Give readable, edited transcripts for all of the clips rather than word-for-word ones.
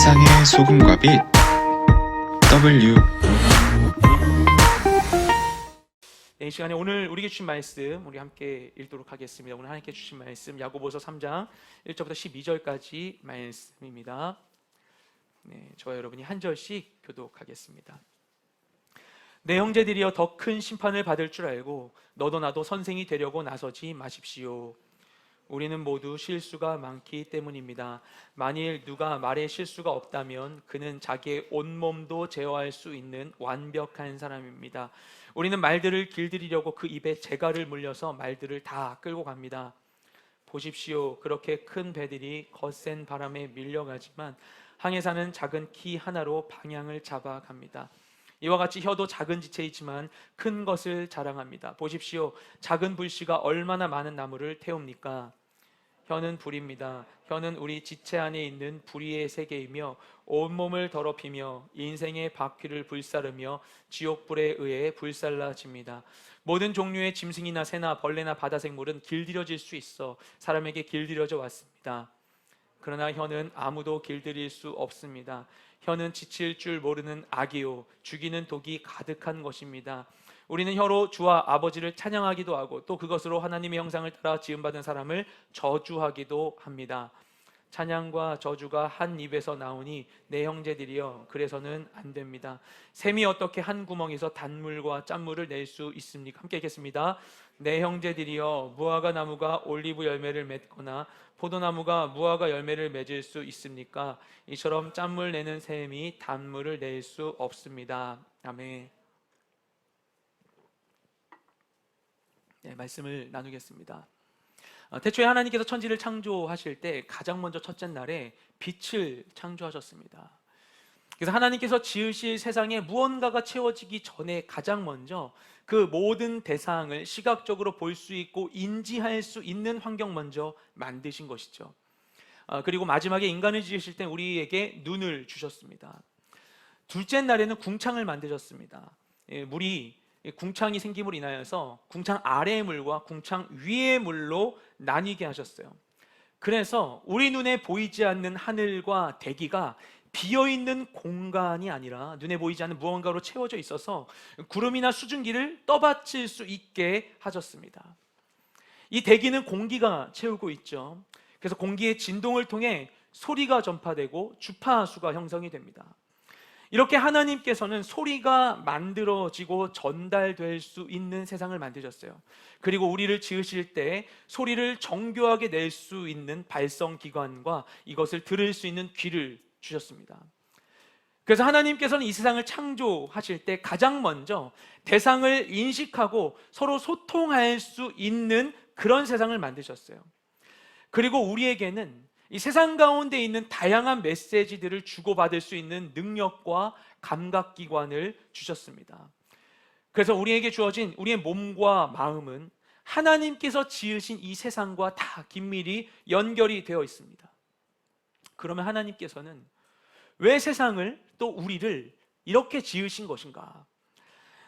세상의 소금과 빛 W. 이 시간에 오늘 우리에게 주신 말씀 우리 함께 읽도록 하겠습니다. 오늘 하나님께 주신 말씀 야고보서 3장 1절부터 12절까지 말씀입니다. 저와 여러분이 한 절씩 교독하겠습니다. 내 형제들이여 더 큰 심판을 받을 줄 알고 너도 나도 선생이 되려고 나서지 마십시오. 우리는 모두 실수가 많기 때문입니다. 만일 누가 말에 실수가 없다면 그는 자기의 온몸도 제어할 수 있는 완벽한 사람입니다. 우리는 말들을 길들이려고 그 입에 재갈을 물려서 말들을 다 끌고 갑니다. 보십시오. 그렇게 큰 배들이 거센 바람에 밀려가지만 항해 사는 작은 키 하나로 방향을 잡아갑니다. 이와 같이 혀도 작은 지체이지만 큰 것을 자랑합니다. 보십시오. 작은 불씨가 얼마나 많은 나무를 태웁니까? 혀는 불입니다. 혀는 우리 지체 안에 있는 불의의 세계이며 온몸을 더럽히며 인생의 바퀴를 불사르며 지옥불에 의해 불살라집니다. 모든 종류의 짐승이나 새나 벌레나 바다 생물은 길들여질 수 있어 사람에게 길들여져 왔습니다. 그러나 혀는 아무도 길들일 수 없습니다. 혀는 지칠 줄 모르는 악이요 죽이는 독이 가득한 것입니다. 우리는 혀로 주와 아버지를 찬양하기도 하고 또 그것으로 하나님의 형상을 따라 지음받은 사람을 저주하기도 합니다. 찬양과 저주가 한 입에서 나오니 내 형제들이여 그래서는 안 됩니다. 샘이 어떻게 한 구멍에서 단물과 짠물을 낼 수 있습니까? 함께 읽겠습니다. 내 형제들이여 무화과 나무가 올리브 열매를 맺거나 포도나무가 무화과 열매를 맺을 수 있습니까? 이처럼 짠물 내는 샘이 단물을 낼 수 없습니다. 아멘. 말씀을 나누겠습니다. 태초에 하나님께서 천지를 창조하실 때 가장 먼저 첫째 날에 빛을 창조하셨습니다. 그래서 하나님께서 지으실 세상에 무언가가 채워지기 전에 가장 먼저 그 모든 대상을 시각적으로 볼 수 있고 인지할 수 있는 환경 먼저 만드신 것이죠. 그리고 마지막에 인간을 지으실 때 우리에게 눈을 주셨습니다. 둘째 날에는 궁창을 만드셨습니다. 물이 궁창이 생김으로 인하여서 궁창 아래의 물과 궁창 위의 물로 나뉘게 하셨어요. 그래서 우리 눈에 보이지 않는 하늘과 대기가 비어있는 공간이 아니라 눈에 보이지 않는 무언가로 채워져 있어서 구름이나 수증기를 떠받칠 수 있게 하셨습니다. 이 대기는 공기가 채우고 있죠. 그래서 공기의 진동을 통해 소리가 전파되고 주파수가 형성이 됩니다. 이렇게 하나님께서는 소리가 만들어지고 전달될 수 있는 세상을 만드셨어요. 그리고 우리를 지으실 때 소리를 정교하게 낼 수 있는 발성기관과 이것을 들을 수 있는 귀를 주셨습니다. 그래서 하나님께서는 이 세상을 창조하실 때 가장 먼저 대상을 인식하고 서로 소통할 수 있는 그런 세상을 만드셨어요. 그리고 우리에게는 이 세상 가운데 있는 다양한 메시지들을 주고받을 수 있는 능력과 감각기관을 주셨습니다. 그래서 우리에게 주어진 우리의 몸과 마음은 하나님께서 지으신 이 세상과 다 긴밀히 연결이 되어 있습니다. 그러면 하나님께서는 왜 세상을 또 우리를 이렇게 지으신 것인가?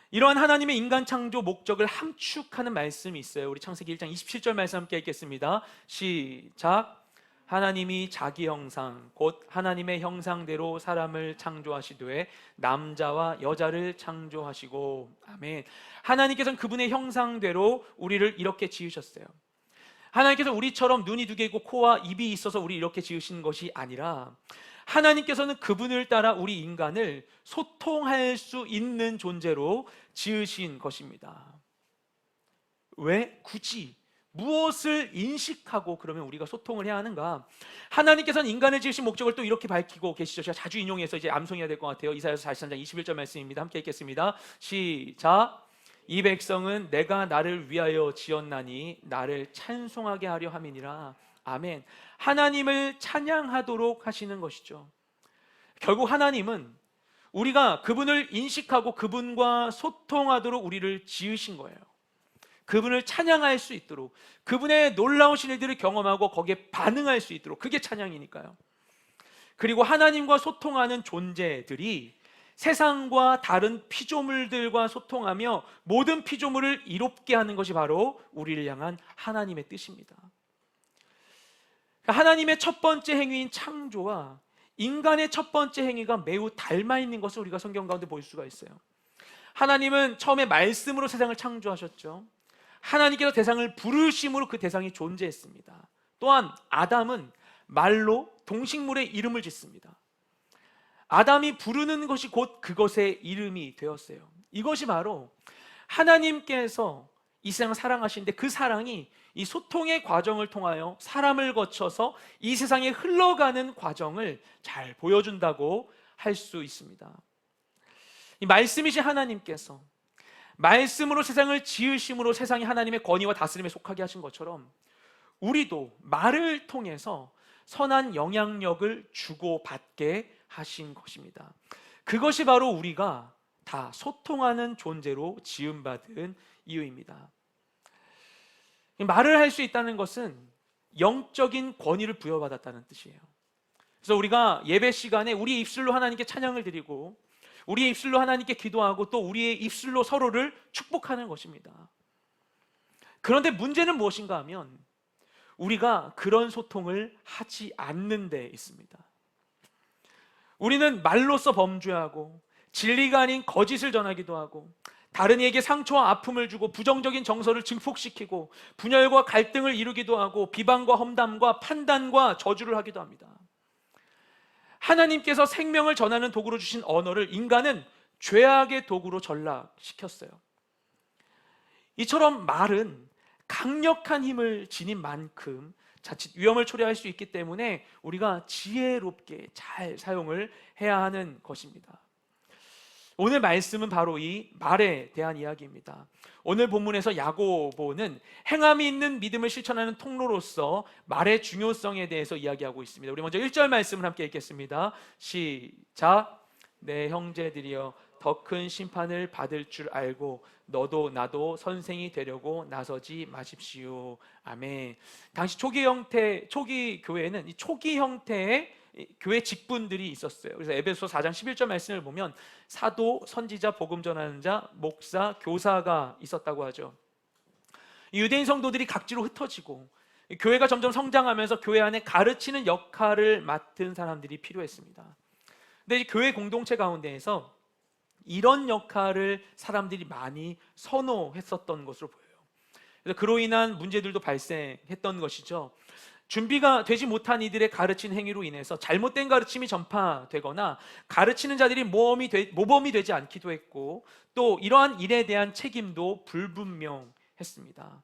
이러한 하나님의 인간 창조 목적을 함축하는 말씀이 있어요. 우리 창세기 1장 27절 말씀 함께 읽겠습니다. 시작. 하나님이 자기 형상 곧 하나님의 형상대로 사람을 창조하시되 남자와 여자를 창조하시고. 아멘. 하나님께서는 그분의 형상대로 우리를 이렇게 지으셨어요. 하나님께서 우리처럼 눈이 두 개 있고 코와 입이 있어서 우리 이렇게 지으신 것이 아니라 하나님께서는 그분을 따라 우리 인간을 소통할 수 있는 존재로 지으신 것입니다. 왜 굳이 무엇을 인식하고 그러면 우리가 소통을 해야 하는가? 하나님께서는 인간을 지으신 목적을 또 이렇게 밝히고 계시죠. 제가 자주 인용해서 이제 암송해야 될 것 같아요. 이사야서 43장 21절 말씀입니다. 함께 읽겠습니다. 시작. 이 백성은 내가 나를 위하여 지었나니 나를 찬송하게 하려 함이니라. 아멘. 하나님을 찬양하도록 하시는 것이죠. 결국 하나님은 우리가 그분을 인식하고 그분과 소통하도록 우리를 지으신 거예요. 그분을 찬양할 수 있도록, 그분의 놀라우신 일들을 경험하고 거기에 반응할 수 있도록, 그게 찬양이니까요. 그리고 하나님과 소통하는 존재들이 세상과 다른 피조물들과 소통하며 모든 피조물을 이롭게 하는 것이 바로 우리를 향한 하나님의 뜻입니다. 하나님의 첫 번째 행위인 창조와 인간의 첫 번째 행위가 매우 닮아 있는 것을 우리가 성경 가운데 볼 수가 있어요. 하나님은 처음에 말씀으로 세상을 창조하셨죠. 하나님께서 대상을 부르심으로 그 대상이 존재했습니다. 또한 아담은 말로 동식물의 이름을 짓습니다. 아담이 부르는 것이 곧 그것의 이름이 되었어요. 이것이 바로 하나님께서 이 세상을 사랑하시는데 그 사랑이 이 소통의 과정을 통하여 사람을 거쳐서 이 세상에 흘러가는 과정을 잘 보여준다고 할 수 있습니다. 이 말씀이신 하나님께서 말씀으로 세상을 지으심으로 세상이 하나님의 권위와 다스림에 속하게 하신 것처럼 우리도 말을 통해서 선한 영향력을 주고받게 하신 것입니다. 그것이 바로 우리가 다 소통하는 존재로 지음받은 이유입니다. 말을 할 수 있다는 것은 영적인 권위를 부여받았다는 뜻이에요. 그래서 우리가 예배 시간에 우리의 입술로 하나님께 찬양을 드리고 우리의 입술로 하나님께 기도하고 또 우리의 입술로 서로를 축복하는 것입니다. 그런데 문제는 무엇인가 하면 우리가 그런 소통을 하지 않는 데 있습니다. 우리는 말로써 범죄하고 진리가 아닌 거짓을 전하기도 하고 다른 이에게 상처와 아픔을 주고 부정적인 정서를 증폭시키고 분열과 갈등을 이루기도 하고 비방과 험담과 판단과 저주를 하기도 합니다. 하나님께서 생명을 전하는 도구로 주신 언어를 인간은 죄악의 도구로 전락시켰어요. 이처럼 말은 강력한 힘을 지닌 만큼 자칫 위험을 초래할 수 있기 때문에 우리가 지혜롭게 잘 사용을 해야 하는 것입니다. 오늘 말씀은 바로 이 말에 대한 이야기입니다. 오늘 본문에서 야고보는 행함이 있는 믿음을 실천하는 통로로서 말의 중요성에 대해서 이야기하고 있습니다. 우리 먼저 1절 말씀을 함께 읽겠습니다. 시작. 내 형제들이여 더 큰 심판을 받을 줄 알고 너도 나도 선생이 되려고 나서지 마십시오. 아멘. 당시 초기 교회는 이 초기 형태의 교회 직분들이 있었어요. 그래서 에베소 4장 11절 말씀을 보면 사도, 선지자, 복음 전하는 자, 목사, 교사가 있었다고 하죠. 유대인 성도들이 각지로 흩어지고 교회가 점점 성장하면서 교회 안에 가르치는 역할을 맡은 사람들이 필요했습니다. 근데 이 교회 공동체 가운데에서 이런 역할을 사람들이 많이 선호했었던 것으로 보여요. 그래서 그로 인한 문제들도 발생했던 것이죠. 준비가 되지 못한 이들의 가르친 행위로 인해서 잘못된 가르침이 전파되거나 가르치는 자들이 모범이 되지 않기도 했고 또 이러한 일에 대한 책임도 불분명했습니다.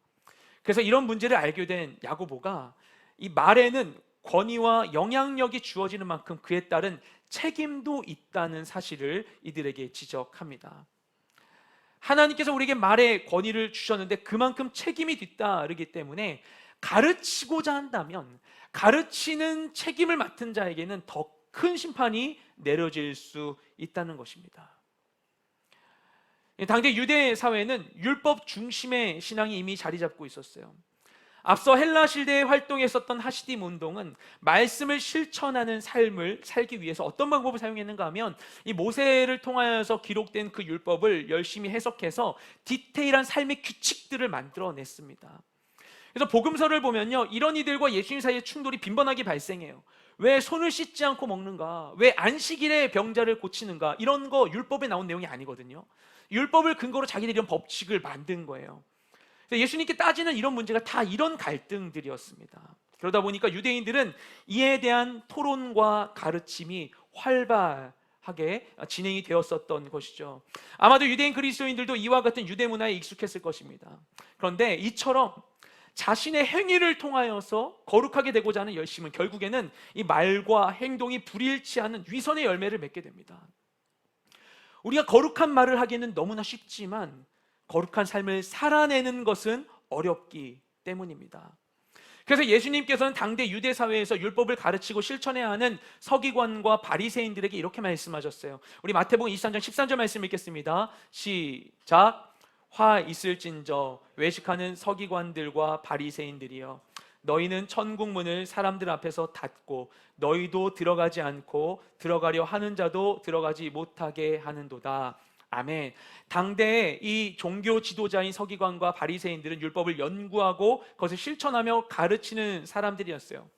그래서 이런 문제를 알게 된 야고보가 이 말에는 권위와 영향력이 주어지는 만큼 그에 따른 책임도 있다는 사실을 이들에게 지적합니다. 하나님께서 우리에게 말의 권위를 주셨는데 그만큼 책임이 뒤따르기 때문에 가르치고자 한다면 가르치는 책임을 맡은 자에게는 더 큰 심판이 내려질 수 있다는 것입니다. 당대 유대 사회는 율법 중심의 신앙이 이미 자리 잡고 있었어요. 앞서 헬라 시대에 활동했었던 하시딤 운동은 말씀을 실천하는 삶을 살기 위해서 어떤 방법을 사용했는가 하면 이 모세를 통하여서 기록된 그 율법을 열심히 해석해서 디테일한 삶의 규칙들을 만들어냈습니다. 그래서 복음서를 보면요, 이런 이들과 예수님 사이의 충돌이 빈번하게 발생해요. 왜 손을 씻지 않고 먹는가? 왜 안식일에 병자를 고치는가? 이런 거 율법에 나온 내용이 아니거든요. 율법을 근거로 자기들이 이런 법칙을 만든 거예요. 예수님께 따지는 이런 문제가 다 이런 갈등들이었습니다. 그러다 보니까 유대인들은 이에 대한 토론과 가르침이 활발하게 진행이 되었었던 것이죠. 아마도 유대인 그리스도인들도 이와 같은 유대 문화에 익숙했을 것입니다. 그런데 이처럼 자신의 행위를 통하여서 거룩하게 되고자 하는 열심은 결국에는 이 말과 행동이 불일치하는 위선의 열매를 맺게 됩니다. 우리가 거룩한 말을 하기는 너무나 쉽지만 거룩한 삶을 살아내는 것은 어렵기 때문입니다. 그래서 예수님께서는 당대 유대 사회에서 율법을 가르치고 실천해야 하는 서기관과 바리새인들에게 이렇게 말씀하셨어요. 우리 마태복음 23장 13절 말씀 읽겠습니다. 시작. 화 있을진저 외식하는 서기관들과 바리새인들이여 너희는 천국 문을 사람들 앞에서 닫고 너희도 들어가지 않고 들어가려 하는 자도 들어가지 못하게 하는도다. 아멘. 당대의 이 종교 지도자인 서기관과 바리새인들은 율법을 연구하고 그것을 실천하며 가르치는 사람들이었어요.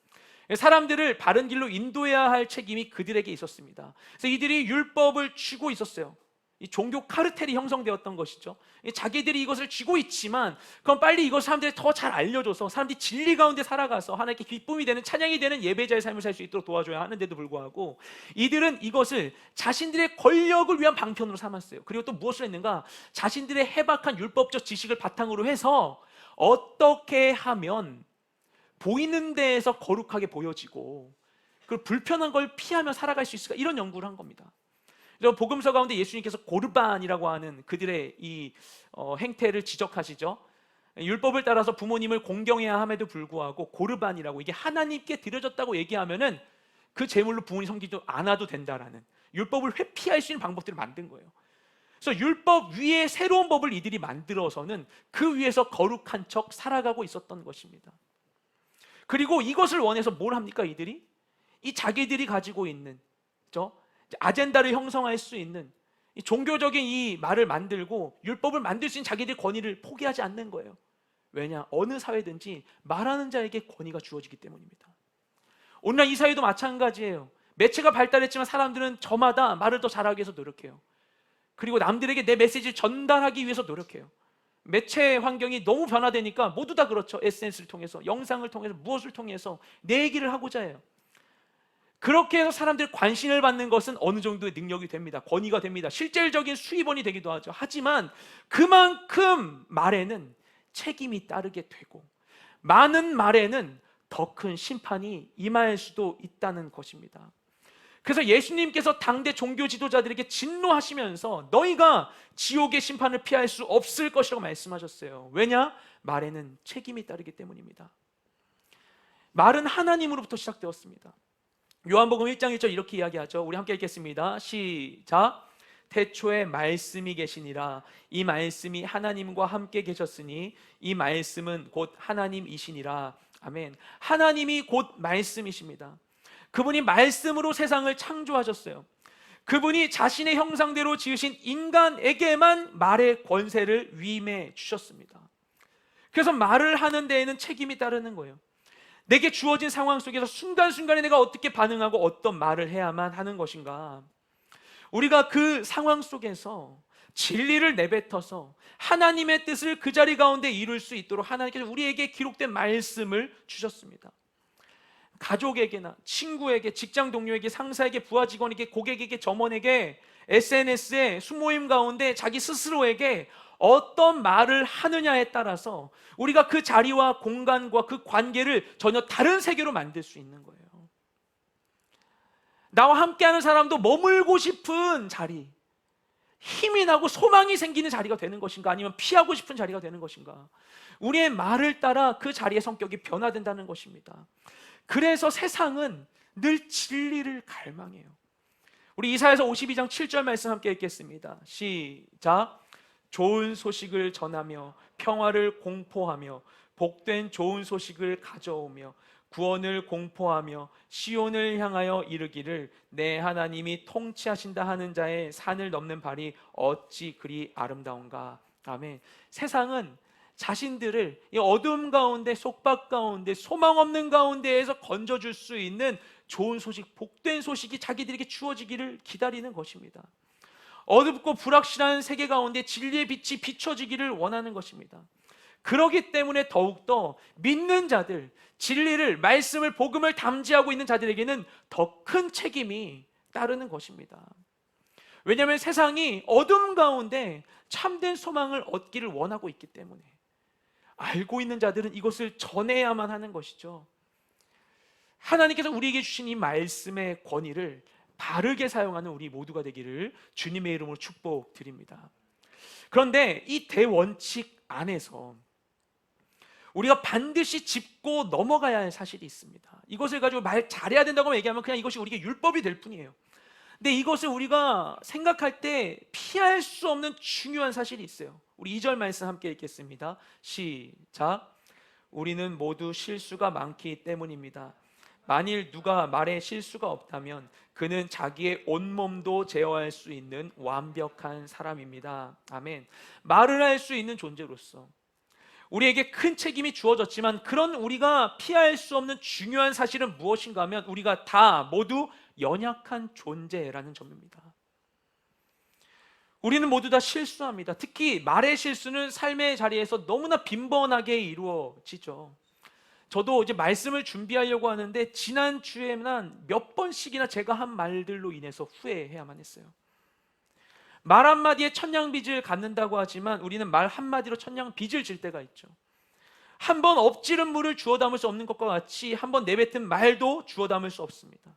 사람들을 바른 길로 인도해야 할 책임이 그들에게 있었습니다. 그래서 이들이 율법을 쥐고 있었어요. 이 종교 카르텔이 형성되었던 것이죠. 자기들이 이것을 쥐고 있지만 그럼 빨리 이것을 사람들이 더 잘 알려줘서 사람들이 진리 가운데 살아가서 하나님께 기쁨이 되는, 찬양이 되는 예배자의 삶을 살 수 있도록 도와줘야 하는데도 불구하고 이들은 이것을 자신들의 권력을 위한 방편으로 삼았어요. 그리고 또 무엇을 했는가? 자신들의 해박한 율법적 지식을 바탕으로 해서 어떻게 하면 보이는 데에서 거룩하게 보여지고 그 불편한 걸 피하며 살아갈 수 있을까, 이런 연구를 한 겁니다. 그래서 복음서 가운데 예수님께서 고르반이라고 하는 그들의 이 행태를 지적하시죠. 율법을 따라서 부모님을 공경해야 함에도 불구하고 고르반이라고, 이게 하나님께 드려졌다고 얘기하면은 그 제물로 부모님 섬기지 않아도 된다라는, 율법을 회피할 수 있는 방법들을 만든 거예요. 그래서 율법 위에 새로운 법을 이들이 만들어서는 그 위에서 거룩한 척 살아가고 있었던 것입니다. 그리고 이것을 원해서 뭘 합니까? 이들이 이 자기들이 가지고 있는 아젠다를 형성할 수 있는 이 종교적인 이 말을 만들고 율법을 만들 수 있는 자기들의 권위를 포기하지 않는 거예요. 왜냐? 어느 사회든지 말하는 자에게 권위가 주어지기 때문입니다. 오늘날 이 사회도 마찬가지예요. 매체가 발달했지만 사람들은 저마다 말을 더 잘하기 위해서 노력해요. 그리고 남들에게 내 메시지를 전달하기 위해서 노력해요. 매체 환경이 너무 변화되니까 모두 다 그렇죠. SNS를 통해서, 영상을 통해서, 무엇을 통해서 내 얘기를 하고자 해요. 그렇게 해서 사람들의 관심을 받는 것은 어느 정도의 능력이 됩니다. 권위가 됩니다. 실질적인 수입원이 되기도 하죠. 하지만 그만큼 말에는 책임이 따르게 되고 많은 말에는 더 큰 심판이 임할 수도 있다는 것입니다. 그래서 예수님께서 당대 종교 지도자들에게 진노하시면서 너희가 지옥의 심판을 피할 수 없을 것이라고 말씀하셨어요. 왜냐? 말에는 책임이 따르기 때문입니다. 말은 하나님으로부터 시작되었습니다. 요한복음 1장 1절 이렇게 이야기하죠. 우리 함께 읽겠습니다. 시작. 태초에 말씀이 계시니라. 이 말씀이 하나님과 함께 계셨으니 이 말씀은 곧 하나님이시니라. 아멘. 하나님이 곧 말씀이십니다. 그분이 말씀으로 세상을 창조하셨어요. 그분이 자신의 형상대로 지으신 인간에게만 말의 권세를 위임해 주셨습니다. 그래서 말을 하는 데에는 책임이 따르는 거예요. 내게 주어진 상황 속에서 순간순간에 내가 어떻게 반응하고 어떤 말을 해야만 하는 것인가. 우리가 그 상황 속에서 진리를 내뱉어서 하나님의 뜻을 그 자리 가운데 이룰 수 있도록 하나님께서 우리에게 기록된 말씀을 주셨습니다. 가족에게나 친구에게, 직장 동료에게, 상사에게, 부하 직원에게, 고객에게, 점원에게, SNS에, 수모임 가운데 자기 스스로에게 어떤 말을 하느냐에 따라서 우리가 그 자리와 공간과 그 관계를 전혀 다른 세계로 만들 수 있는 거예요. 나와 함께하는 사람도 머물고 싶은 자리, 힘이 나고 소망이 생기는 자리가 되는 것인가, 아니면 피하고 싶은 자리가 되는 것인가. 우리의 말을 따라 그 자리의 성격이 변화된다는 것입니다. 그래서 세상은 늘 진리를 갈망해요. 우리 이사야서 52장 7절 말씀 함께 읽겠습니다. 시작. 좋은 소식을 전하며 평화를 공포하며 복된 좋은 소식을 가져오며 구원을 공포하며 시온을 향하여 이르기를 내 하나님이 통치하신다 하는 자의 산을 넘는 발이 어찌 그리 아름다운가. 아멘. 세상은 자신들을 이 어둠 가운데, 속박 가운데, 소망 없는 가운데에서 건져줄 수 있는 좋은 소식, 복된 소식이 자기들에게 주어지기를 기다리는 것입니다. 어둡고 불확실한 세계 가운데 진리의 빛이 비춰지기를 원하는 것입니다. 그렇기 때문에 더욱더 믿는 자들, 진리를, 말씀을, 복음을 담지하고 있는 자들에게는 더 큰 책임이 따르는 것입니다. 왜냐하면 세상이 어둠 가운데 참된 소망을 얻기를 원하고 있기 때문에 알고 있는 자들은 이것을 전해야만 하는 것이죠. 하나님께서 우리에게 주신 이 말씀의 권위를 바르게 사용하는 우리 모두가 되기를 주님의 이름으로 축복드립니다. 그런데 이 대원칙 안에서 우리가 반드시 짚고 넘어가야 할 사실이 있습니다. 이것을 가지고 말 잘해야 된다고 얘기하면 그냥 이것이 우리에게 율법이 될 뿐이에요. 근데 이것을 우리가 생각할 때 피할 수 없는 중요한 사실이 있어요. 우리 2절 말씀 함께 읽겠습니다. 시작. 우리는 모두 실수가 많기 때문입니다. 만일 누가 말에 실수가 없다면 그는 자기의 온몸도 제어할 수 있는 완벽한 사람입니다. 아멘. 말을 할 수 있는 존재로서 우리에게 큰 책임이 주어졌지만 그런 우리가 피할 수 없는 중요한 사실은 무엇인가 하면 우리가 다 모두 연약한 존재라는 점입니다. 우리는 모두 다 실수합니다. 특히 말의 실수는 삶의 자리에서 너무나 빈번하게 이루어지죠. 저도 이제 말씀을 준비하려고 하는데 지난주에만 몇 번씩이나 제가 한 말들로 인해서 후회해야만 했어요. 말 한마디에 천냥빚을 갚는다고 하지만 우리는 말 한마디로 천냥빚을 질 때가 있죠. 한 번 엎지른 물을 주워 담을 수 없는 것과 같이 한 번 내뱉은 말도 주워 담을 수 없습니다.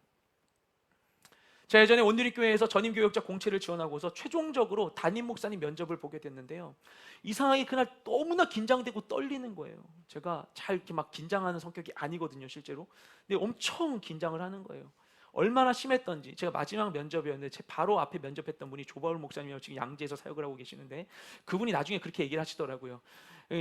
제가 예전에 온누리교회에서 전임교역자 공채를 지원하고서 최종적으로 담임 목사님 면접을 보게 됐는데요, 이상하게 그날 너무나 긴장되고 떨리는 거예요. 제가 잘 이렇게 막 긴장하는 성격이 아니거든요, 실제로. 근데 엄청 긴장을 하는 거예요. 얼마나 심했던지. 제가 마지막 면접이었는데 제 바로 앞에 면접했던 분이 조바울 목사님이라고 지금 양재에서 사역을 하고 계시는데, 그분이 나중에 그렇게 얘기를 하시더라고요.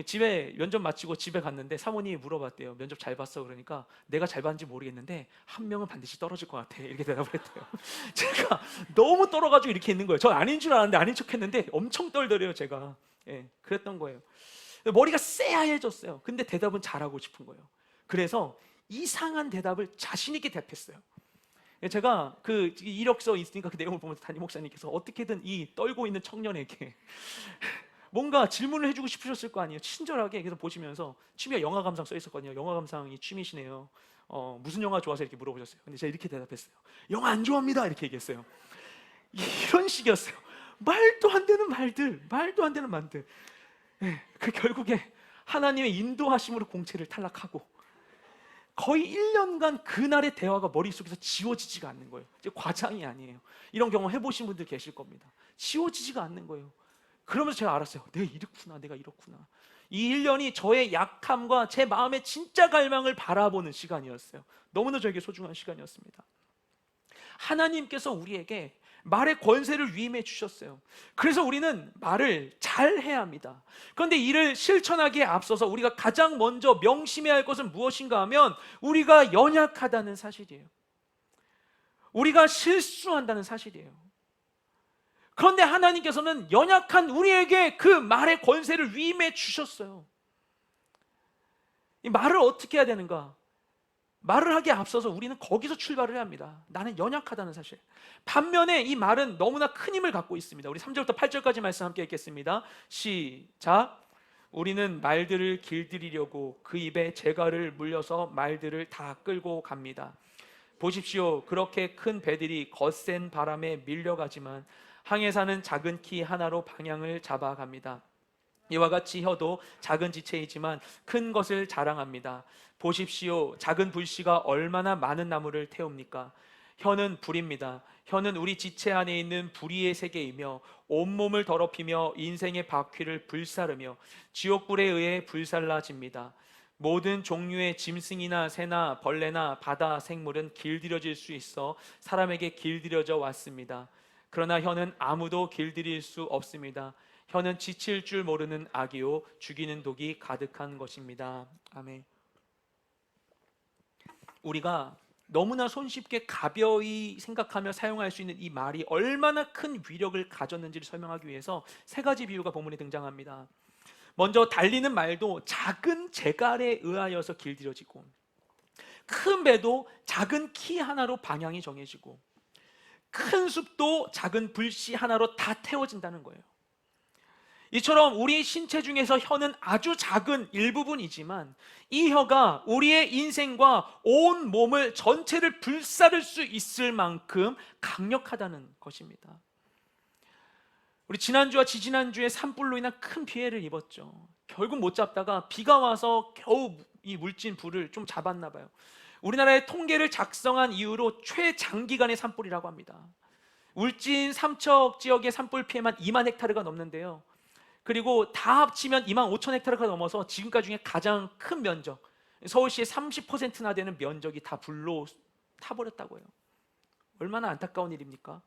집에 면접 마치고 집에 갔는데 사모님이 물어봤대요. 면접 잘 봤어? 그러니까 내가 잘 봤는지 모르겠는데 한 명은 반드시 떨어질 것 같아, 이렇게 대답을 했대요. 제가 너무 떨어가지고 이렇게 있는 거예요. 저 아닌 줄 알았는데 아닌 척했는데 엄청 떨더래요, 제가. 그랬던 거예요. 머리가 새하얘졌어요. 근데 대답은 잘하고 싶은 거예요. 그래서 이상한 대답을 자신 있게 대답했어요. 제가 그 이력서 있으니까 그 내용을 보면서 담임 목사님께서 어떻게든 이 떨고 있는 청년에게 뭔가 질문을 해주고 싶으셨을 거 아니에요. 친절하게. 그래서 보시면서 취미가 영화 감상 써 있었거든요. 영화 감상이 취미시네요. 무슨 영화 좋아서 이렇게 물어보셨어요. 근데 제가 이렇게 대답했어요. 영화 안 좋아합니다, 이렇게 얘기했어요. 이런 식이었어요. 말도 안 되는 말들, 말도 안 되는 말들. 그 결국에 하나님의 인도하심으로 공채를 탈락하고 거의 1년간 그날의 대화가 머릿속에서 지워지지가 않는 거예요. 이제 과장이 아니에요. 이런 경험 해보신 분들 계실 겁니다. 지워지지가 않는 거예요. 그러면서 제가 알았어요. 내가 이렇구나, 내가 이렇구나. 이 1년이 저의 약함과 제 마음의 진짜 갈망을 바라보는 시간이었어요. 너무나 저에게 소중한 시간이었습니다. 하나님께서 우리에게 말의 권세를 위임해 주셨어요. 그래서 우리는 말을 잘 해야 합니다. 그런데 이를 실천하기에 앞서서 우리가 가장 먼저 명심해야 할 것은 무엇인가 하면 우리가 연약하다는 사실이에요. 우리가 실수한다는 사실이에요. 그런데 하나님께서는 연약한 우리에게 그 말의 권세를 위임해 주셨어요. 이 말을 어떻게 해야 되는가? 말을 하기에 앞서서 우리는 거기서 출발을 해야 합니다. 나는 연약하다는 사실. 반면에 이 말은 너무나 큰 힘을 갖고 있습니다. 우리 3절부터 8절까지 말씀 함께 읽겠습니다. 시작. 우리는 말들을 길들이려고 그 입에 재갈을 물려서 말들을 다 끌고 갑니다. 보십시오. 그렇게 큰 배들이 거센 바람에 밀려가지만 항해 사는 작은 키 하나로 방향을 잡아갑니다. 이와 같이 혀도 작은 지체이지만 큰 것을 자랑합니다. 보십시오. 작은 불씨가 얼마나 많은 나무를 태웁니까? 혀는 불입니다. 혀는 우리 지체 안에 있는 불의의 세계이며 온몸을 더럽히며 인생의 바퀴를 불사르며 지옥불에 의해 불살라집니다. 모든 종류의 짐승이나 새나 벌레나 바다 생물은 길들여질 수 있어 사람에게 길들여져 왔습니다. 그러나 혀는 아무도 길들일 수 없습니다. 혀는 지칠 줄 모르는 악이요 죽이는 독이 가득한 것입니다. 아멘. 우리가 너무나 손쉽게 가벼이 생각하며 사용할 수 있는 이 말이 얼마나 큰 위력을 가졌는지를 설명하기 위해서 세 가지 비유가 본문에 등장합니다. 먼저 달리는 말도 작은 재갈에 의하여서 길들여지고, 큰 배도 작은 키 하나로 방향이 정해지고, 큰 숲도 작은 불씨 하나로 다 태워진다는 거예요. 이처럼 우리 신체 중에서 혀는 아주 작은 일부분이지만 이 혀가 우리의 인생과 온 몸을 전체를 불사를 수 있을 만큼 강력하다는 것입니다. 우리 지난주와 지지난주에 산불로 인한 큰 피해를 입었죠. 결국 못 잡다가 비가 와서 겨우 이 물진 불을 좀 잡았나 봐요. 우리나라의 통계를 작성한 이후로 최장기간의 산불이라고 합니다. 울진 삼척 지역의 산불 피해만 2만 헥타르가 넘는데요. 그리고 다 합치면 2만 5천 헥타르가 넘어서 지금까지 중에 가장 큰 면적, 서울시의 30%나 되는 면적이 다 불로 타버렸다고 해요. 얼마나 안타까운 일입니까?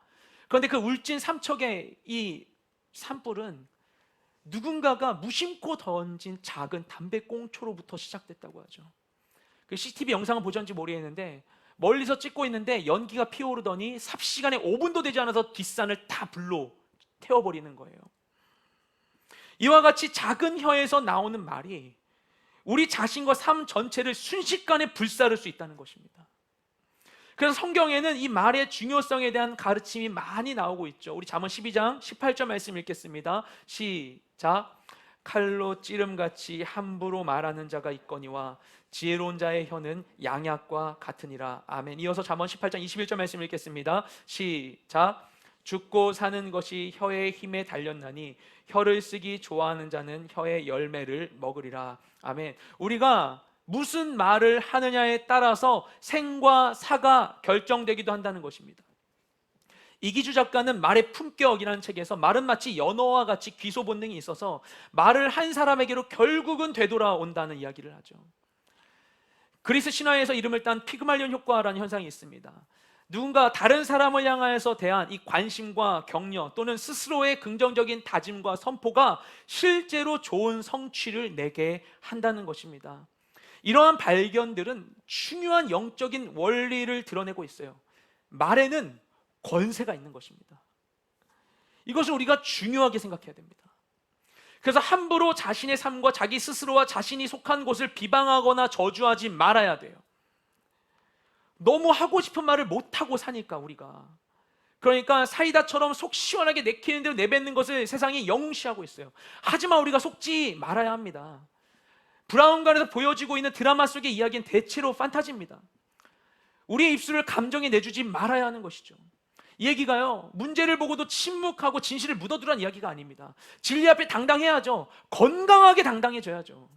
그런데 그 울진 삼척의 이 산불은 누군가가 무심코 던진 작은 담배꽁초로부터 시작됐다고 하죠. 그 CCTV 영상을 보셨는지 모르겠는데 멀리서 찍고 있는데 연기가 피어오르더니 삽시간에 5분도 되지 않아서 뒷산을 다 불로 태워버리는 거예요. 이와 같이 작은 혀에서 나오는 말이 우리 자신과 삶 전체를 순식간에 불사를 수 있다는 것입니다. 그래서 성경에는 이 말의 중요성에 대한 가르침이 많이 나오고 있죠. 우리 잠언 12장 18절 말씀 읽겠습니다. 시작. 칼로 찌름같이 함부로 말하는 자가 있거니와 지혜로운 자의 혀는 양약과 같으니라. 아멘. 이어서 잠언 18장 21절 말씀 읽겠습니다. 시작. 죽고 사는 것이 혀의 힘에 달렸나니 혀를 쓰기 좋아하는 자는 혀의 열매를 먹으리라. 아멘. 우리가 무슨 말을 하느냐에 따라서 생과 사가 결정되기도 한다는 것입니다. 이기주 작가는 말의 품격이라는 책에서 말은 마치 연어와 같이 귀소 본능이 있어서 말을 한 사람에게로 결국은 되돌아온다는 이야기를 하죠. 그리스 신화에서 이름을 딴 피그말리온 효과라는 현상이 있습니다. 누군가 다른 사람을 향하여서 대한 이 관심과 격려 또는 스스로의 긍정적인 다짐과 선포가 실제로 좋은 성취를 내게 한다는 것입니다. 이러한 발견들은 중요한 영적인 원리를 드러내고 있어요. 말에는 권세가 있는 것입니다. 이것을 우리가 중요하게 생각해야 됩니다. 그래서 함부로 자신의 삶과 자기 스스로와 자신이 속한 곳을 비방하거나 저주하지 말아야 돼요. 너무 하고 싶은 말을 못하고 사니까 우리가. 그러니까 사이다처럼 속 시원하게 내키는 대로 내뱉는 것을 세상이 영웅시하고 있어요. 하지만 우리가 속지 말아야 합니다. 브라운관에서 보여지고 있는 드라마 속의 이야기는 대체로 판타지입니다. 우리의 입술을 감정에 내주지 말아야 하는 것이죠. 이 얘기가요, 문제를 보고도 침묵하고 진실을 묻어두라는 이야기가 아닙니다. 진리 앞에 당당해야죠. 건강하게 당당해져야죠.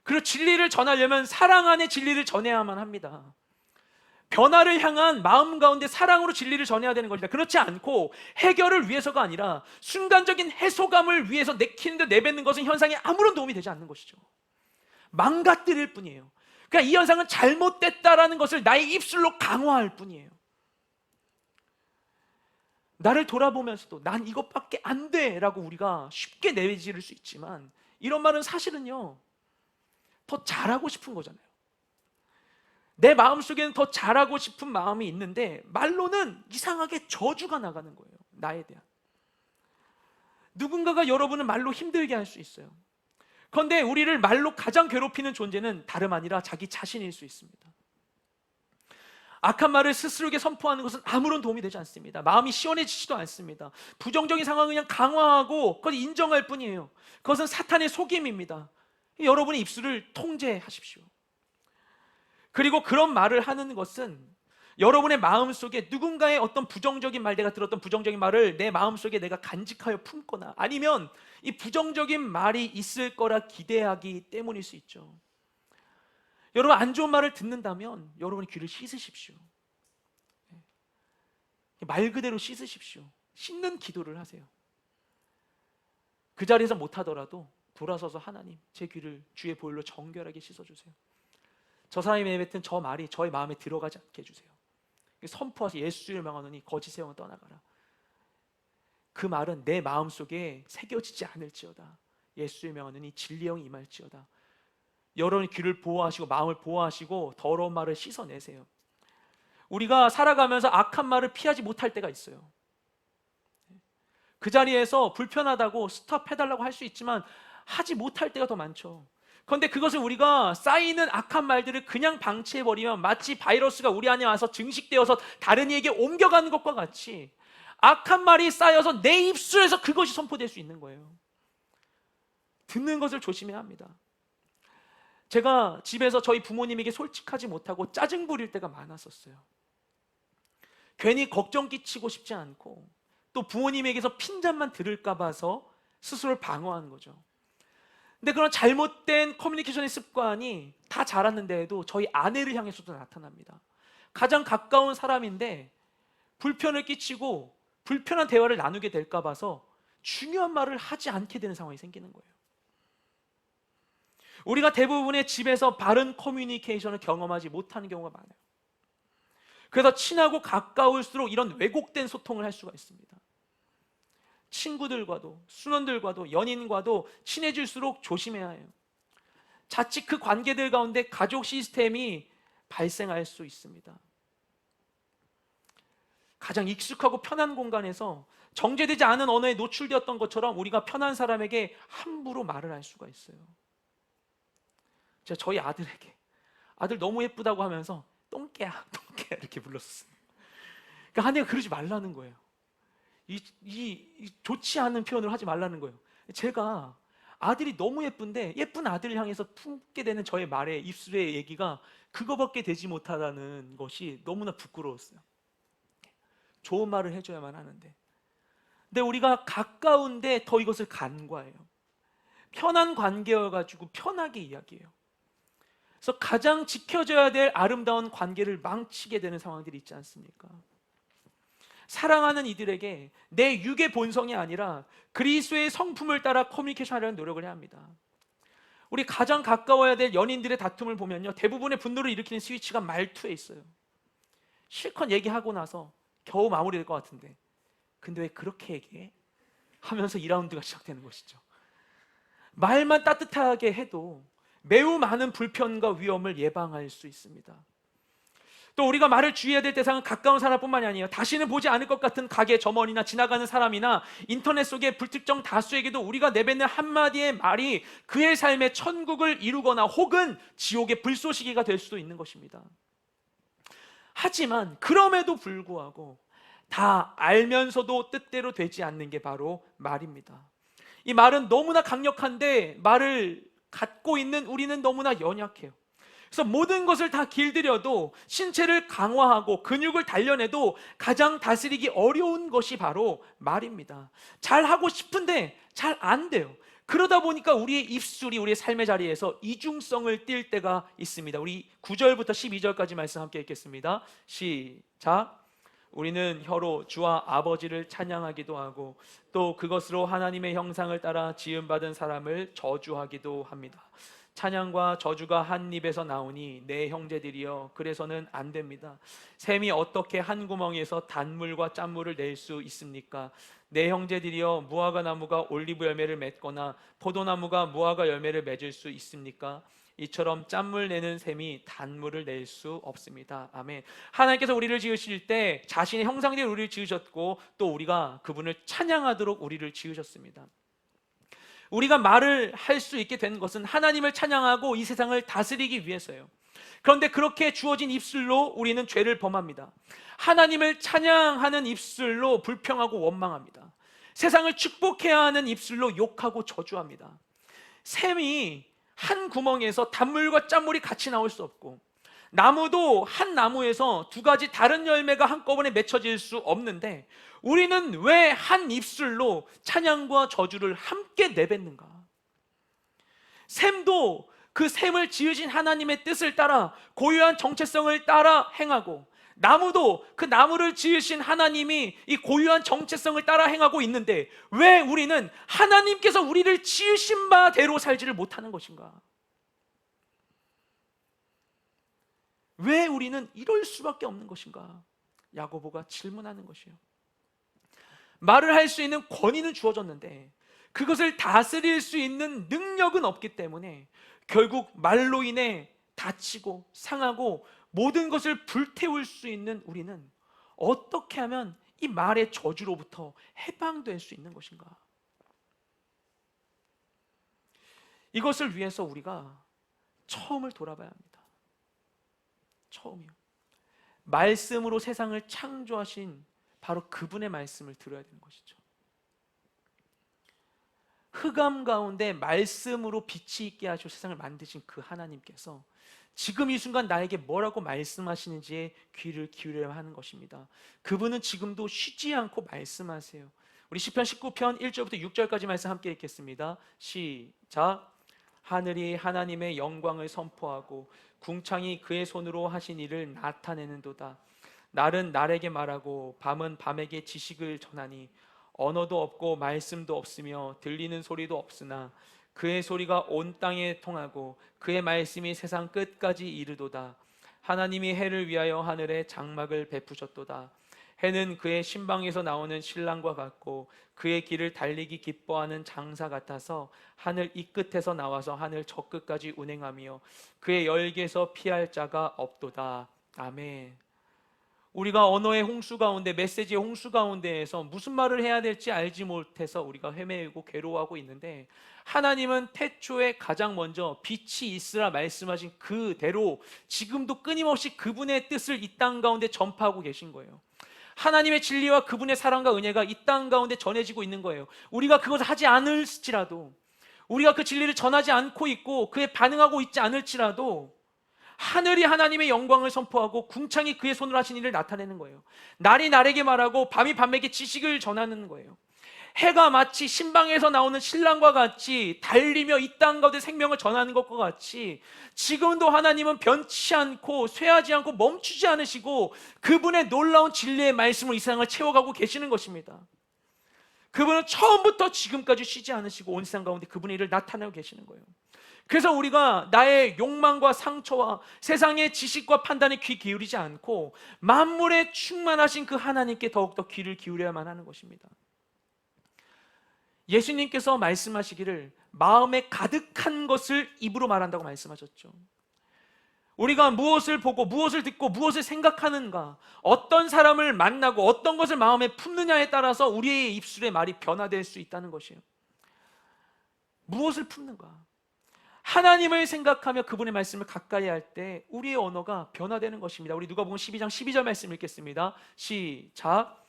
그리고 진리를 전하려면 사랑 안에 진리를 전해야만 합니다. 변화를 향한 마음 가운데 사랑으로 진리를 전해야 되는 것이다. 그렇지 않고 해결을 위해서가 아니라 순간적인 해소감을 위해서 내키는 데 내뱉는 것은 현상에 아무런 도움이 되지 않는 것이죠. 망가뜨릴 뿐이에요. 그러니까 이 현상은 잘못됐다라는 것을 나의 입술로 강화할 뿐이에요. 나를 돌아보면서도 난 이것밖에 안 돼 라고 우리가 쉽게 내지를 수 있지만, 이런 말은 사실은요, 더 잘하고 싶은 거잖아요. 내 마음속에는 더 잘하고 싶은 마음이 있는데 말로는 이상하게 저주가 나가는 거예요. 나에 대한. 누군가가 여러분을 말로 힘들게 할 수 있어요. 그런데 우리를 말로 가장 괴롭히는 존재는 다름 아니라 자기 자신일 수 있습니다. 악한 말을 스스로에게 선포하는 것은 아무런 도움이 되지 않습니다. 마음이 시원해지지도 않습니다. 부정적인 상황을 그냥 강화하고 그걸 인정할 뿐이에요. 그것은 사탄의 속임입니다. 여러분의 입술을 통제하십시오. 그리고 그런 말을 하는 것은 여러분의 마음속에 누군가의 어떤 부정적인 말, 내가 들었던 부정적인 말을 내 마음속에 내가 간직하여 품거나 아니면 이 부정적인 말이 있을 거라 기대하기 때문일 수 있죠. 여러분, 안 좋은 말을 듣는다면 여러분의 귀를 씻으십시오. 말 그대로 씻으십시오. 씻는 기도를 하세요. 그 자리에서 못하더라도 돌아서서 하나님, 제 귀를 주의 보혈로 정결하게 씻어주세요. 저 사람이 내뱉은 저 말이 저의 마음에 들어가지 않게 해주세요. 선포하시 예수를 명하노니 거짓의 영은 떠나가라. 그 말은 내 마음속에 새겨지지 않을지어다. 예수를 명하노니 진리의 영이 임할지어다. 여러분의 귀를 보호하시고 마음을 보호하시고 더러운 말을 씻어내세요. 우리가 살아가면서 악한 말을 피하지 못할 때가 있어요. 그 자리에서 불편하다고 스톱해달라고 할 수 있지만 하지 못할 때가 더 많죠. 그런데 그것을 우리가 쌓이는 악한 말들을 그냥 방치해버리면 마치 바이러스가 우리 안에 와서 증식되어서 다른 이에게 옮겨가는 것과 같이 악한 말이 쌓여서 내 입술에서 그것이 선포될 수 있는 거예요. 듣는 것을 조심해야 합니다. 제가 집에서 저희 부모님에게 솔직하지 못하고 짜증 부릴 때가 많았었어요. 괜히 걱정 끼치고 싶지 않고 또 부모님에게서 핀잔만 들을까 봐서 스스로를 방어하는 거죠. 근데 그런 잘못된 커뮤니케이션의 습관이 다 자랐는데도 저희 아내를 향해서도 나타납니다. 가장 가까운 사람인데 불편을 끼치고 불편한 대화를 나누게 될까 봐서 중요한 말을 하지 않게 되는 상황이 생기는 거예요. 우리가 대부분의 집에서 바른 커뮤니케이션을 경험하지 못하는 경우가 많아요. 그래서 친하고 가까울수록 이런 왜곡된 소통을 할 수가 있습니다. 친구들과도 순원들과도 연인과도 친해질수록 조심해야 해요. 자칫 그 관계들 가운데 가족 시스템이 발생할 수 있습니다. 가장 익숙하고 편한 공간에서 정제되지 않은 언어에 노출되었던 것처럼 우리가 편한 사람에게 함부로 말을 할 수가 있어요. 제가 저희 아들에게 아들 너무 예쁘다고 하면서 똥개야 똥개야 이렇게 불렀었어요. 그러니까 하나님이 그러지 말라는 거예요. 이 좋지 않은 표현을 하지 말라는 거예요. 제가 아들이 너무 예쁜데 예쁜 아들을 향해서 품게 되는 저의 말에 입술의 얘기가 그거밖에 되지 못하다는 것이 너무나 부끄러웠어요. 좋은 말을 해줘야만 하는데, 근데 우리가 가까운데 더 이것을 간과해요. 편한 관계여가지고 편하게 이야기해요. 그래서 가장 지켜져야 될 아름다운 관계를 망치게 되는 상황들이 있지 않습니까? 사랑하는 이들에게 내 육의 본성이 아니라 그리스도의 성품을 따라 커뮤니케이션하려는 노력을 해야 합니다. 우리 가장 가까워야 될 연인들의 다툼을 보면요, 대부분의 분노를 일으키는 스위치가 말투에 있어요. 실컷 얘기하고 나서 겨우 마무리될 것 같은데, 근데 왜 그렇게 얘기해? 하면서 2라운드가 시작되는 것이죠. 말만 따뜻하게 해도 매우 많은 불편과 위험을 예방할 수 있습니다. 또 우리가 말을 주의해야 될 대상은 가까운 사람뿐만이 아니에요. 다시는 보지 않을 것 같은 가게 점원이나 지나가는 사람이나 인터넷 속의 불특정 다수에게도 우리가 내뱉는 한마디의 말이 그의 삶의 천국을 이루거나 혹은 지옥의 불쏘시개가 될 수도 있는 것입니다. 하지만 그럼에도 불구하고 다 알면서도 뜻대로 되지 않는 게 바로 말입니다. 이 말은 너무나 강력한데 말을 갖고 있는 우리는 너무나 연약해요. 그래서 모든 것을 다 길들여도 신체를 강화하고 근육을 단련해도 가장 다스리기 어려운 것이 바로 말입니다. 잘 하고 싶은데 잘 안 돼요. 그러다 보니까 우리의 입술이 우리의 삶의 자리에서 이중성을 띌 때가 있습니다. 우리 9절부터 12절까지 말씀 함께 읽겠습니다. 시작. 우리는 혀로 주와 아버지를 찬양하기도 하고 또 그것으로 하나님의 형상을 따라 지음받은 사람을 저주하기도 합니다. 찬양과 저주가 한 입에서 나오니 내 형제들이여 그래서는 안 됩니다. 샘이 어떻게 한 구멍에서 단물과 짠물을 낼 수 있습니까? 내 형제들이여 무화과 나무가 올리브 열매를 맺거나 포도나무가 무화과 열매를 맺을 수 있습니까? 이처럼 짠물 내는 샘이 단물을 낼 수 없습니다. 아멘. 하나님께서 우리를 지으실 때 자신의 형상대로 우리를 지으셨고 또 우리가 그분을 찬양하도록 우리를 지으셨습니다. 우리가 말을 할 수 있게 된 것은 하나님을 찬양하고 이 세상을 다스리기 위해서예요. 그런데 그렇게 주어진 입술로 우리는 죄를 범합니다. 하나님을 찬양하는 입술로 불평하고 원망합니다. 세상을 축복해야 하는 입술로 욕하고 저주합니다. 샘이 한 구멍에서 단물과 짠물이 같이 나올 수 없고 나무도 한 나무에서 두 가지 다른 열매가 한꺼번에 맺혀질 수 없는데 우리는 왜 한 입술로 찬양과 저주를 함께 내뱉는가? 샘도 그 샘을 지으신 하나님의 뜻을 따라 고유한 정체성을 따라 행하고 나무도 그 나무를 지으신 하나님이 이 고유한 정체성을 따라 행하고 있는데 왜 우리는 하나님께서 우리를 지으신 바대로 살지를 못하는 것인가? 왜 우리는 이럴 수밖에 없는 것인가? 야고보가 질문하는 것이에요. 말을 할 수 있는 권위는 주어졌는데 그것을 다스릴 수 있는 능력은 없기 때문에 결국 말로 인해 다치고 상하고 모든 것을 불태울 수 있는 우리는 어떻게 하면 이 말의 저주로부터 해방될 수 있는 것인가? 이것을 위해서 우리가 처음을 돌아봐야 합니다. 처음이요. 말씀으로 세상을 창조하신 바로 그분의 말씀을 들어야 되는 것이죠. 흑암 가운데 말씀으로 빛이 있게 하시고 세상을 만드신 그 하나님께서 지금 이 순간 나에게 뭐라고 말씀하시는지에 귀를 기울여야 하는 것입니다. 그분은 지금도 쉬지 않고 말씀하세요. 우리 시편 19편 1절부터 6절까지 말씀 함께 읽겠습니다. 시작. 하늘이 하나님의 영광을 선포하고 궁창이 그의 손으로 하신 일을 나타내는도다. 날은 날에게 말하고 밤은 밤에게 지식을 전하니 언어도 없고 말씀도 없으며 들리는 소리도 없으나 그의 소리가 온 땅에 통하고 그의 말씀이 세상 끝까지 이르도다. 하나님이 해를 위하여 하늘에 장막을 베푸셨도다. 해는 그의 신방에서 나오는 신랑과 같고 그의 길을 달리기 기뻐하는 장사 같아서 하늘 이 끝에서 나와서 하늘 저 끝까지 운행하며 그의 열기에서 피할 자가 없도다. 아멘. 우리가 언어의 홍수 가운데, 메시지의 홍수 가운데에서 무슨 말을 해야 될지 알지 못해서 우리가 헤매고 괴로워하고 있는데, 하나님은 태초에 가장 먼저 빛이 있으라 말씀하신 그대로 지금도 끊임없이 그분의 뜻을 이 땅 가운데 전파하고 계신 거예요. 하나님의 진리와 그분의 사랑과 은혜가 이 땅 가운데 전해지고 있는 거예요. 우리가 그것을 하지 않을지라도, 우리가 그 진리를 전하지 않고 있고 그에 반응하고 있지 않을지라도 하늘이 하나님의 영광을 선포하고 궁창이 그의 손으로 하신 일을 나타내는 거예요. 날이 날에게 말하고 밤이 밤에게 지식을 전하는 거예요. 해가 마치 신방에서 나오는 신랑과 같이 달리며 이 땅 가운데 생명을 전하는 것과 같이 지금도 하나님은 변치 않고 쇠하지 않고 멈추지 않으시고 그분의 놀라운 진리의 말씀으로 이 세상을 채워가고 계시는 것입니다. 그분은 처음부터 지금까지 쉬지 않으시고 온 세상 가운데 그분의 일을 나타내고 계시는 거예요. 그래서 우리가 나의 욕망과 상처와 세상의 지식과 판단에 귀 기울이지 않고 만물에 충만하신 그 하나님께 더욱더 귀를 기울여야만 하는 것입니다. 예수님께서 말씀하시기를 마음에 가득한 것을 입으로 말한다고 말씀하셨죠. 우리가 무엇을 보고 무엇을 듣고 무엇을 생각하는가, 어떤 사람을 만나고 어떤 것을 마음에 품느냐에 따라서 우리의 입술의 말이 변화될 수 있다는 것이에요. 무엇을 품는가? 하나님을 생각하며 그분의 말씀을 가까이 할 때 우리의 언어가 변화되는 것입니다. 우리 누가복음 12장 12절 말씀 읽겠습니다. 시작.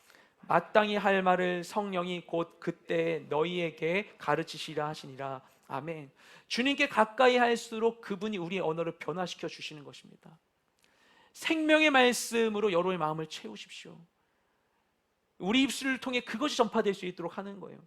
마땅히 할 말을 성령이 곧 그때 너희에게 가르치시라 하시니라. 아멘. 주님께 가까이 할수록 그분이 우리의 언어를 변화시켜 주시는 것입니다. 생명의 말씀으로 여러분의 마음을 채우십시오. 우리 입술을 통해 그것이 전파될 수 있도록 하는 거예요.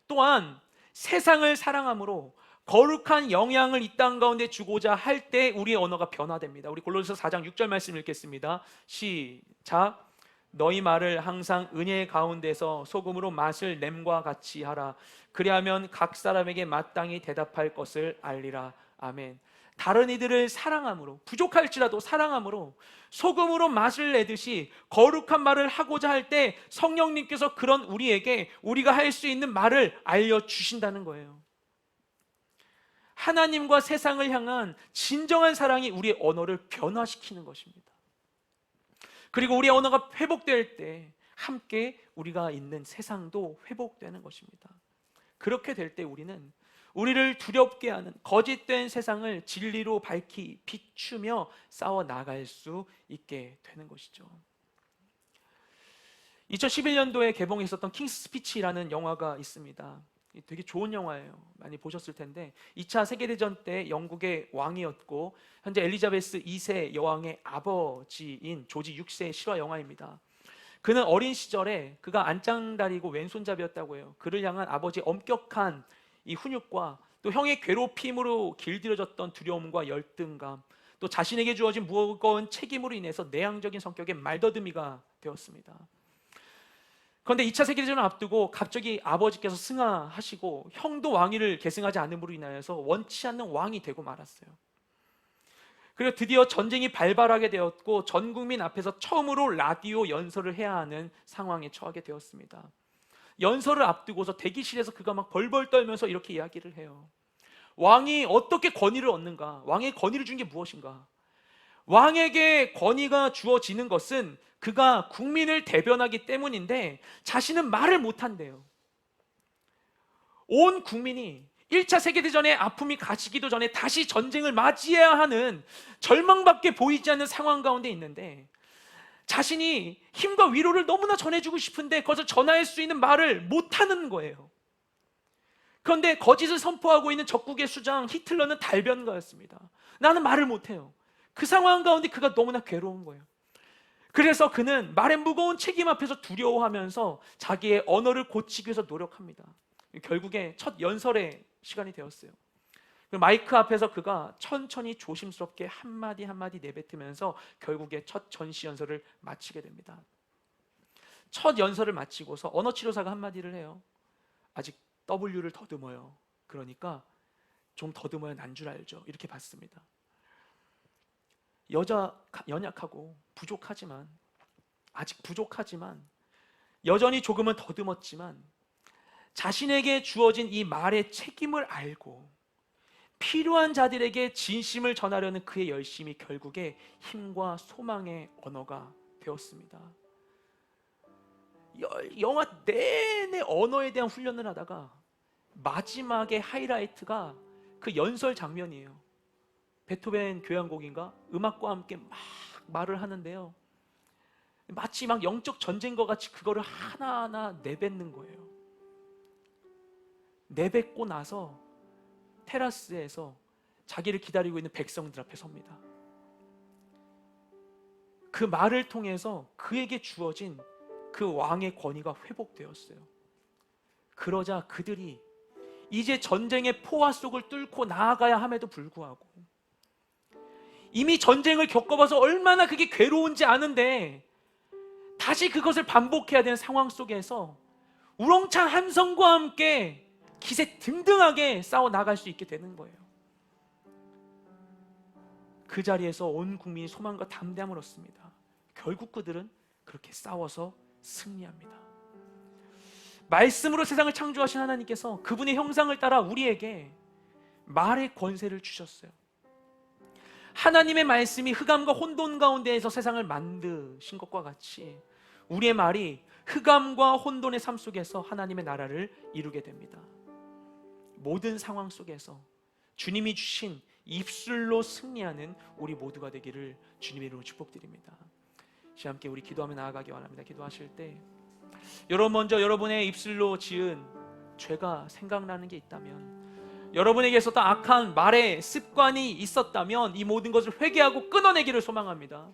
또한 세상을 사랑함으로 거룩한 영향을 이 땅 가운데 주고자 할 때 우리의 언어가 변화됩니다. 우리 골로새서 4장 6절 말씀 읽겠습니다. 시작. 너희 말을 항상 은혜 가운데서 소금으로 맛을 냄과 같이 하라. 그리하면 각 사람에게 마땅히 대답할 것을 알리라. 아멘. 다른 이들을 사랑함으로, 부족할지라도 사랑함으로 소금으로 맛을 내듯이 거룩한 말을 하고자 할 때 성령님께서 그런 우리에게 우리가 할 수 있는 말을 알려주신다는 거예요. 하나님과 세상을 향한 진정한 사랑이 우리의 언어를 변화시키는 것입니다. 그리고 우리의 언어가 회복될 때 함께 우리가 있는 세상도 회복되는 것입니다. 그렇게 될 때 우리는 우리를 두렵게 하는 거짓된 세상을 진리로 밝히 비추며 싸워 나갈 수 있게 되는 것이죠. 2011년도에 개봉했었던 킹스 스피치라는 영화가 있습니다. 되게 좋은 영화예요. 많이 보셨을 텐데 2차 세계대전 때 영국의 왕이었고 현재 엘리자베스 2세 여왕의 아버지인 조지 6세의 실화 영화입니다. 그는 어린 시절에 그가 안짱다리고 왼손잡이였다고 해요. 그를 향한 아버지의 엄격한 이 훈육과 또 형의 괴롭힘으로 길들여졌던 두려움과 열등감, 또 자신에게 주어진 무거운 책임으로 인해서 내향적인 성격의 말더듬이가 되었습니다. 그런데 2차 세계대전을 앞두고 갑자기 아버지께서 승하하시고 형도 왕위를 계승하지 않음으로 인하여서 원치 않는 왕이 되고 말았어요. 그리고 드디어 전쟁이 발발하게 되었고 전 국민 앞에서 처음으로 라디오 연설을 해야 하는 상황에 처하게 되었습니다. 연설을 앞두고서 대기실에서 그가 막 벌벌 떨면서 이렇게 이야기를 해요. 왕이 어떻게 권위를 얻는가? 왕의 권위를 준 게 무엇인가? 왕에게 권위가 주어지는 것은 그가 국민을 대변하기 때문인데 자신은 말을 못한대요. 온 국민이 1차 세계대전의 아픔이 가시기도 전에 다시 전쟁을 맞이해야 하는 절망밖에 보이지 않는 상황 가운데 있는데 자신이 힘과 위로를 너무나 전해주고 싶은데 그것을 전할 수 있는 말을 못하는 거예요. 그런데 거짓을 선포하고 있는 적국의 수장 히틀러는 달변가였습니다. 나는 말을 못해요. 그 상황 가운데 그가 너무나 괴로운 거예요. 그래서 그는 말의 무거운 책임 앞에서 두려워하면서 자기의 언어를 고치기 위해서 노력합니다. 결국에 첫 연설의 시간이 되었어요. 마이크 앞에서 그가 천천히 조심스럽게 한마디 한마디 내뱉으면서 결국에 첫 전시 연설을 마치게 됩니다. 첫 연설을 마치고서 언어치료사가 한마디를 해요. 아직 W를 더듬어요. 그러니까 좀 더듬어야 난 줄 알죠. 이렇게 받습니다. 연약하고 부족하지만 아직 부족하지만 여전히 조금은 더듬었지만 자신에게 주어진 이 말의 책임을 알고 필요한 자들에게 진심을 전하려는 그의 열심이 결국에 힘과 소망의 언어가 되었습니다. 영화 내내 언어에 대한 훈련을 하다가 마지막에 하이라이트가 그 연설 장면이에요. 베토벤 교향곡인가? 음악과 함께 막 말을 하는데요, 마치 막 영적 전쟁과 같이 그거를 하나하나 내뱉는 거예요. 내뱉고 나서 테라스에서 자기를 기다리고 있는 백성들 앞에 섭니다. 그 말을 통해서 그에게 주어진 그 왕의 권위가 회복되었어요. 그러자 그들이 이제 전쟁의 포화 속을 뚫고 나아가야 함에도 불구하고, 이미 전쟁을 겪어봐서 얼마나 그게 괴로운지 아는데 다시 그것을 반복해야 되는 상황 속에서 우렁찬 함성과 함께 기세 등등하게 싸워 나갈 수 있게 되는 거예요. 그 자리에서 온 국민이 소망과 담대함을 얻습니다. 결국 그들은 그렇게 싸워서 승리합니다. 말씀으로 세상을 창조하신 하나님께서 그분의 형상을 따라 우리에게 말의 권세를 주셨어요. 하나님의 말씀이 흑암과 혼돈 가운데에서 세상을 만드신 것과 같이 우리의 말이 흑암과 혼돈의 삶 속에서 하나님의 나라를 이루게 됩니다. 모든 상황 속에서 주님이 주신 입술로 승리하는 우리 모두가 되기를 주님의 이름으로 축복드립니다. 함께 우리 기도하며 나아가기 원합니다. 기도하실 때 여러분, 먼저 여러분의 입술로 지은 죄가 생각나는 게 있다면, 여러분에게 있었던 악한 말의 습관이 있었다면 이 모든 것을 회개하고 끊어내기를 소망합니다.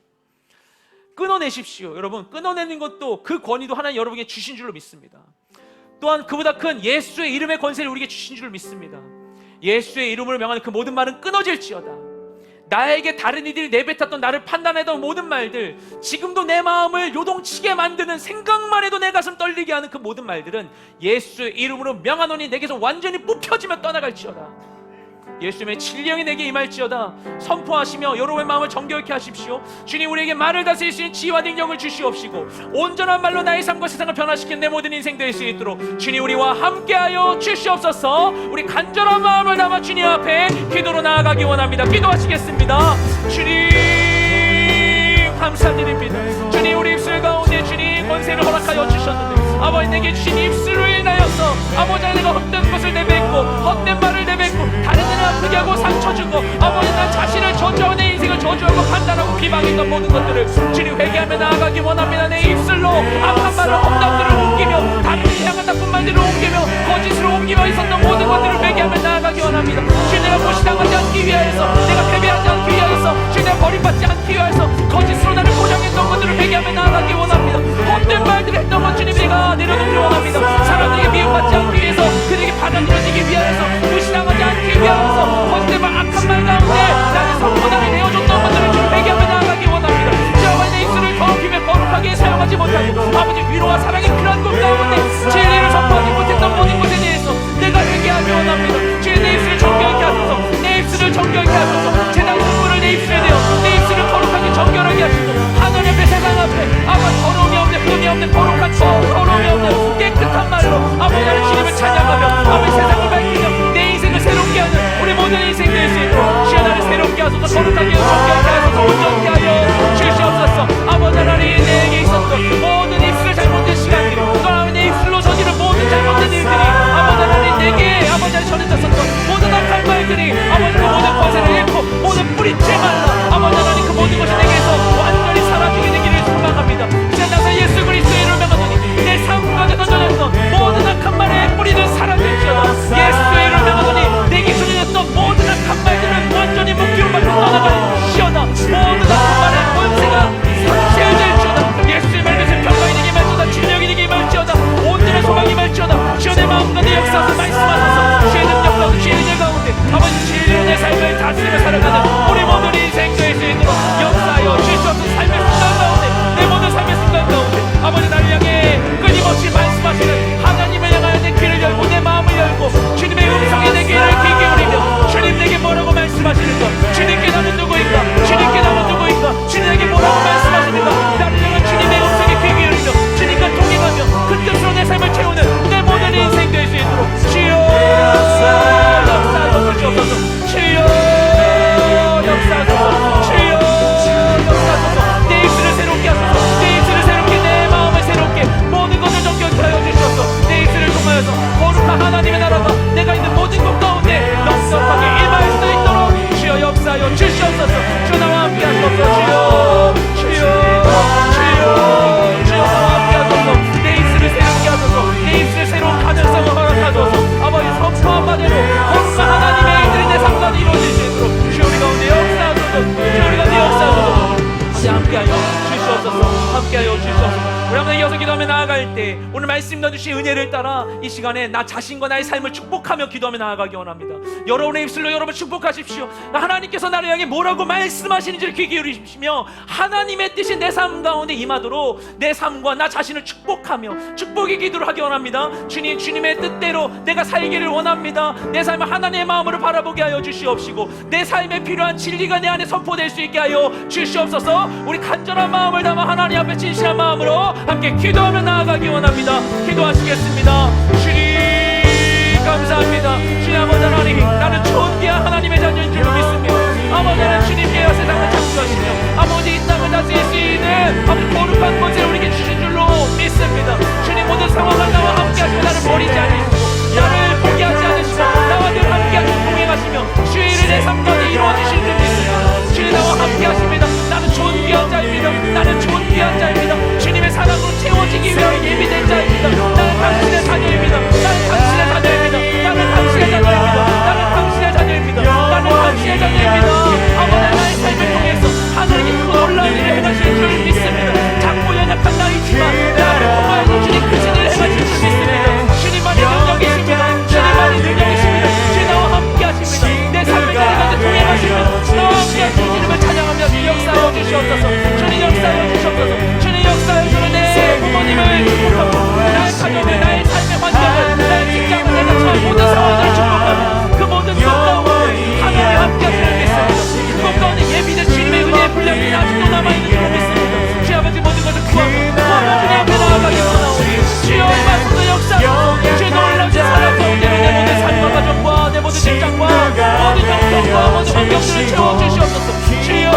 끊어내십시오. 여러분, 끊어내는 것도 그 권위도 하나님 여러분에게 주신 줄로 믿습니다. 또한 그보다 큰 예수의 이름의 권세를 우리에게 주신 줄로 믿습니다. 예수의 이름으로 명하는 그 모든 말은 끊어질지어다. 나에게 다른 이들이 내뱉었던, 나를 판단하던 모든 말들, 지금도 내 마음을 요동치게 만드는, 생각만 해도 내 가슴 떨리게 하는 그 모든 말들은 예수의 이름으로 명하노니 내게서 완전히 뽑혀지며 떠나갈지어다. 예수님의 진령이 내게 임할지어다. 선포하시며 여러분의 마음을 정결케 하십시오. 주님, 우리에게 말을 다스릴 수 있는 지혜와 능력을 주시옵시고 온전한 말로 나의 삶과 세상을 변화시키는 내 모든 인생 될 수 있도록 주님 우리와 함께하여 주시옵소서. 우리 간절한 마음을 담아 주님 앞에 기도로 나아가기 원합니다. 기도하시겠습니다. 주님 감사드립니다. 주님, 우리 입술 가운데 주님 권세를 허락하여 주셨는데 아버지, 내게 주신 입술로 인하여서 아버지, 내가 헛된 것을 내뱉고 헛된 말을 내뱉고 다른 이를 아프게 하고 상처 주고 아버지, 난 자신을 저주하고 내 인생을 저주하고 판단하고 비방했던 모든 것들을 주님 회개하며 나아가기 원합니다. 내 입술로 악한 말을, 험담들을 옮기며 다른 이를 향한 나쁜 말들을 옮기며 거짓으로 옮기며 있었던 모든 것들을 회개하며 나아가기 원합니다. 주님, 내가 무시당하지 않기 위하여서, 내가 패배하지 않기 위하여서, 주님, 내가 버림받지 않기 위하여서 거짓으로 나를 포장했던 것들을 회개하며 나아가기 원합니다. 헛된 말들을 했던 것 주님, 내가 내려놓기 원합니다. 사람들에게 미움받지 않기 위해서, 그들에게 받아들여지기 위하여서, 무시당하지 않기 위하여서 헛된 말, 악한 말 가운데 나를 선포, 나를 내어줬던 것들을 주님 회개하며 나아가기 원합니다. 주여, 내 입술을 더럽히며 거룩하게 사용하지 못하고 아버지, 위로와 사랑이 필요한 곳 가운데 진리를 선포하지 못했던 모든 것에 대해서 내가 회개하기 원합니다. 주님, 내 입술을 정결케 하소서. 내 입술을 정결케 하소서. 제단 선물을 내 입술에 대어 내 입술을 거룩하게 정결하게 하시고 하늘 앞에, 세상 앞에 아버지, 더러움이 없는, 흠이 없는, 거룩한 더러움이 없는 깨끗한 말로 아버지, 나를 주님을 찬양하며 아버지, 세상을 기도할 때 오늘 말씀 넣어주신 은혜를 따라 이 시간에 나 자신과 나의 삶을 축복하며 기도하며 나아가기 원합니다. 여러분의 입술로 여러분 축복하십시오. 하나님께서 나를 향해 뭐라고 말씀하시는지를 귀 기울이시며 하나님의 뜻이 내 삶 가운데 임하도록 내 삶과 나 자신을 축복하며 축복의 기도를 하기 원합니다. 주님, 주님의 뜻대로 내가 살기를 원합니다. 내 삶을 하나님의 마음으로 바라보게 하여 주시옵시고 내 삶에 필요한 진리가 내 안에 선포될 수 있게 하여 주시옵소서. 우리 간절한 마음을 담아 하나님 앞에 진실한 마음으로 함께 기도하며 나아가기 원합니다. 기도하시겠습니다. 주님 감사합니다. 주님 아버지 하나님, 나는 존귀한 하나님의 자녀인 줄로 믿습니다. 아버지 하나님, 주님께서 세상을 창조하시며 아버지 이 땅을 다스릴 수 있는 아버지 거룩한 것을 우리에게 주신 줄로 믿습니다. 주님 모든 상황을 나와 함께 하시며 나를 버리지 않으시고 나를 포기하지 않으시고 나와 늘 함께 하시고 동행하시며 주의 일을 내 삶 가운데 이루어주실 줄 믿습니다. 주님 나와 함께 하십니다. 나는 존귀한 자입니다. 나는 존귀한 자입니다. 주님의 사랑으로 채워지기 위하여 예비된 자입니다. 나는 당신의 자녀입니다. 나는 당신의 자녀입니다. 나는 당신의 자녀입니다. 나는 당신의 자녀입니다. 나는 당신의 자녀입니다. 아버지 나의 삶을 통해서 하나님께 그 놀라운 일을 행하실 줄 믿습니다. 작고 연약한 나이지만 나를 통하여 주님 크신 일을 행하실 줄 믿습니다. 주님만이 능력이십니다. 주님만이 능력이십니다. 주님 나와 함께 하십니다. 내 삶을 가운데 동행하시며 나와 함께 하시는 주님을 찬양하며 주님 역사하여 주시옵소서. 주님 역사하여 주시옵소서. 주님 역사하여 주는 내 부모님을 축복하고 나의 가정을, 나의 삶의 환경을, 나의 직장을, 내가 처한 모든 상황들을 축복하고 그 모든 것 가운데 하나님 함께 하시는 믿습니다. 그것 가운데 예비된 주님의 은혜의 분량이 아직도 남아있는 줄 믿습니다. 주 아버지 모든 것을 구하고 주님 앞에 나아가기 원하오니 주여 임하소서. 역사하소서. 주의 놀라우신 사랑 가운데 내 모든 삶과 가정과 내 모든 직장과 모든 형편과 모든 환경들을 채워주시옵소서. 주여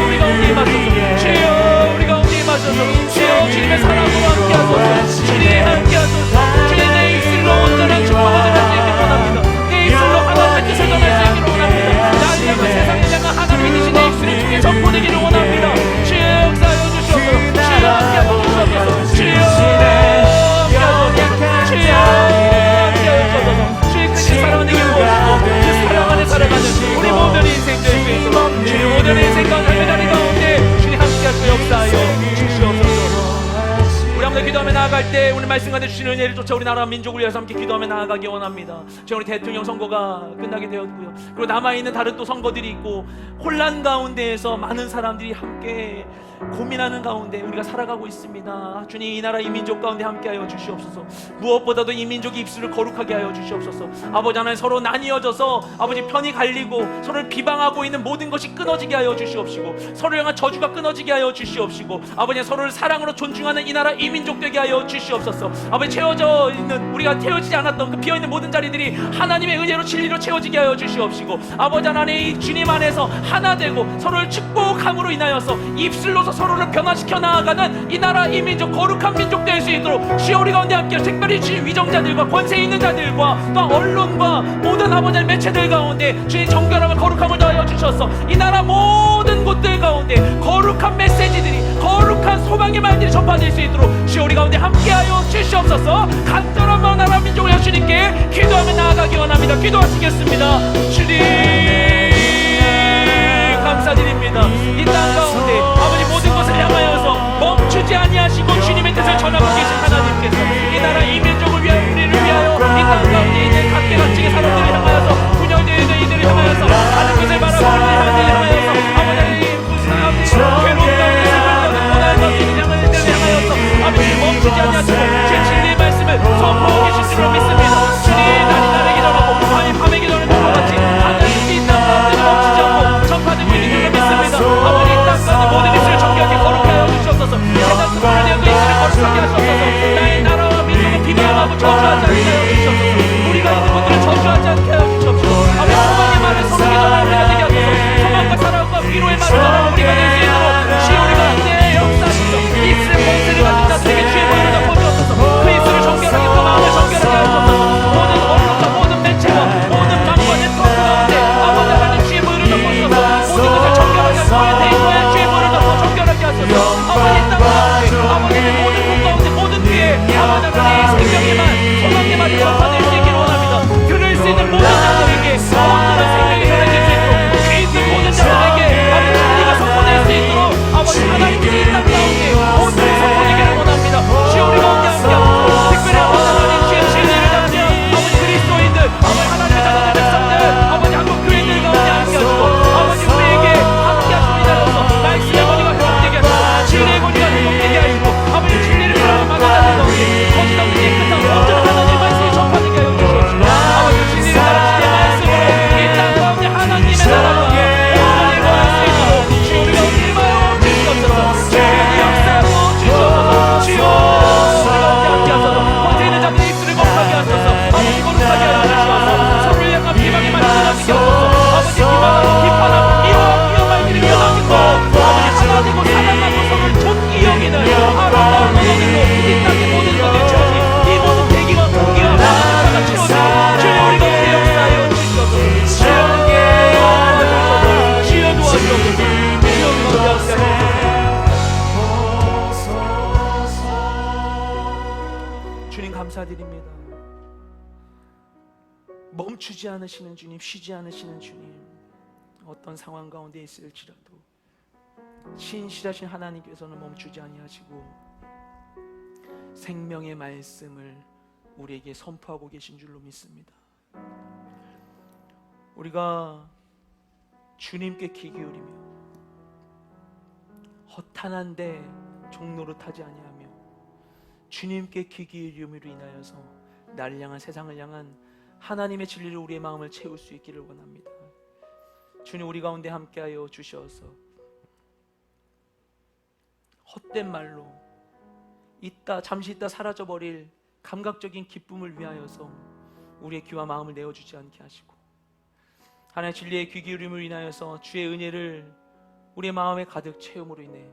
우리 가운데 임하소서. 주여 우리 가운데 임하소서. 주여 주님의 사랑으로 함께하소서. 주님 함께하소서. 주님 내 입술로 온전한 축복을 전할 수 있기를 원합니다. 내 입술로 하나님의 뜻을 전할 수 있기를 원합니다. 나를 향한 세상을 향한 하나님의 뜻이 내 입술을 통해 전포되기를 원합니다. 주여 역사하여 주시옵소서. 주여 함께하여 주시옵소서. 주여 함께하여 주시옵소서. 주여 함께하여 주시옵소서. 주의 크신 사랑을 내게 부어주시고 그 사랑 안에 살아가는 우리 모든 인생 될 수 있도록 주님 모든 인생과 삶의 자리 가운데 주님 함께하시고 역사하여 주시옵소서. 우리 한번 기도하며 나아갈 때 오늘 말씀 가운데 주시는 은혜를 쫓아 우리 나라 민족을 위해서 함께 기도하며 나아가기 원합니다. 지금 우리 대통령 선거가 끝나게 되었고요. 그리고 남아있는 다른 또 선거들이 있고 혼란 가운데에서 많은 사람들이 함께 고민하는 가운데 우리가 살아가고 있습니다. 주님 이 나라 이 민족 가운데 함께하여 주시옵소서. 무엇보다도 이 민족의 입술을 거룩하게 하여 주시옵소서. 아버지 하나님 서로 나뉘어져서 아버지 편이 갈리고 서로를 비방하고 있는 모든 것이 끊어지게 하여 주시옵시고 서로를 향한 저주가 끊어지게 하여 주시옵시고 아버지 서로를 사랑으로 존중하는 이 나라 이 민족 되게 하여 주시옵소서. 아버지 채워져 있는 우리가 채워지지 않았던 그 비어있는 모든 자리들이 하나님의 은혜로 진리로 채워지게 하여 주시옵시고 아버지 하나님 이 주님 안에서 하나 되고 서로를 축복함으로 인하여서 입술로 서로를 변화시켜 나아가는 이 나라 이 민족 거룩한 민족 될 수 있도록 주여 우리 가운데 함께 특별히 주님 위정자들과 권세 있는 자들과 또 언론과 모든 아버지 매체들 가운데 주님 정결함을 거룩함을 더하여 주셔서 이 나라 모든 곳들 가운데 거룩한 메시지들이 거룩한 소망의 말들이 전파될 수 있도록 주여 우리 가운데 함께하여 주시옵소서. 간절한 마음 나라 민족을 위하여 주님께 기도하며 나아가기 원합니다. 기도하시겠습니다. 주님 감사드립니다. 이 땅 가운데 아버지 모든 것을 향하여서 멈추지 아니하시고 주님의 뜻을 전하고 계신 하나님께서 이 나라 이 민족을 위하여 우리를 위하여 이 땅 가운데 있는 각계각층의 사람들을 향하여서 분열되어 있는 이들을 향하여서 다른 것을 바라보는 이들을 향하여서 아버지 무슨 아버지 괴로운 가운데 슬픈 가운데 고난을 받는 이들을 향하여서 아버지 멈추지 아니하시고 주의 진리의 말씀을 선포하고 계신 줄로 믿습니다. 주님 날이 날의 기도하고 밤이 밤의 기도하는 것과 같이 하나님께 이 땅 가운데 멈추지 않고 전파되고 있는 줄로 믿습니다. 아버지 이 땅 가운데 모든 입술을 정결하게 거룩하게 하여 주시옵소서. 세상 수많은 내어도 입술을 거룩하게 하시옵소서. 나의 나라와 민족을 비방하고 저주하지 않게 하여 주시옵소서. 우리가 있는 곳 멈추지 않으시는 주님, 쉬지 않으시는 주님, 어떤 상황 가운데 있을지라도 신실하신 하나님께서는 멈추지 아니하시고 생명의 말씀을 우리에게 선포하고 계신 줄로 믿습니다. 우리가 주님께 귀 기울이며 허탄한데 종노릇하지 아니하며 주님께 귀 기울임으로 인하여서 나를 향한, 세상을 향한 하나님의 진리로 우리의 마음을 채울 수 있기를 원합니다. 주님, 우리 가운데 함께하여 주셔서 헛된 말로 잠시 있다 사라져버릴 감각적인 기쁨을 위하여서 우리의 귀와 마음을 내어주지 않게 하시고, 하나님의 진리의 귀 기울임을 인하여서 주의 은혜를 우리의 마음에 가득 채움으로 인해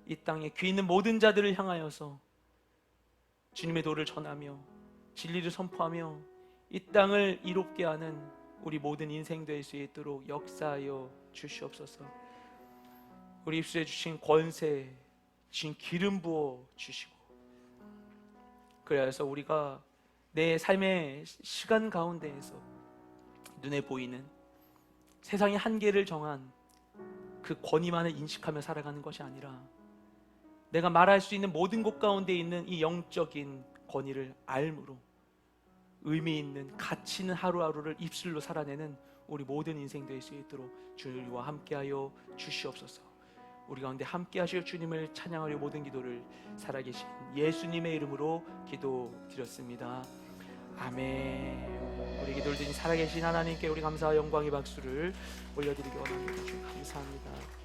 이 땅에 귀 있는 모든 자들을 향하여서 주님의 도를 전하며 진리를 선포하며 이 땅을 이롭게 하는 우리 모든 인생 될 수 있도록 역사하여 주시옵소서. 우리 입술에 주신 권세, 주신 기름 부어 주시고, 그래서 우리가 내 삶의 시간 가운데에서 눈에 보이는 세상의 한계를 정한 그 권위만을 인식하며 살아가는 것이 아니라 내가 말할 수 있는 모든 곳 가운데 있는 이 영적인 권위를 알므로 의미 있는 가치 있는 하루하루를 입술로 살아내는 우리 모든 인생 될 수 있도록 주님과 함께하여 주시옵소서. 우리 가운데 함께하실 주님을 찬양하려 모든 기도를 살아계신 예수님의 이름으로 기도드렸습니다. 아멘. 우리 기도를 드린 살아계신 하나님께 우리 감사와 영광의 박수를 올려드리기 원합니다. 주님 감사합니다.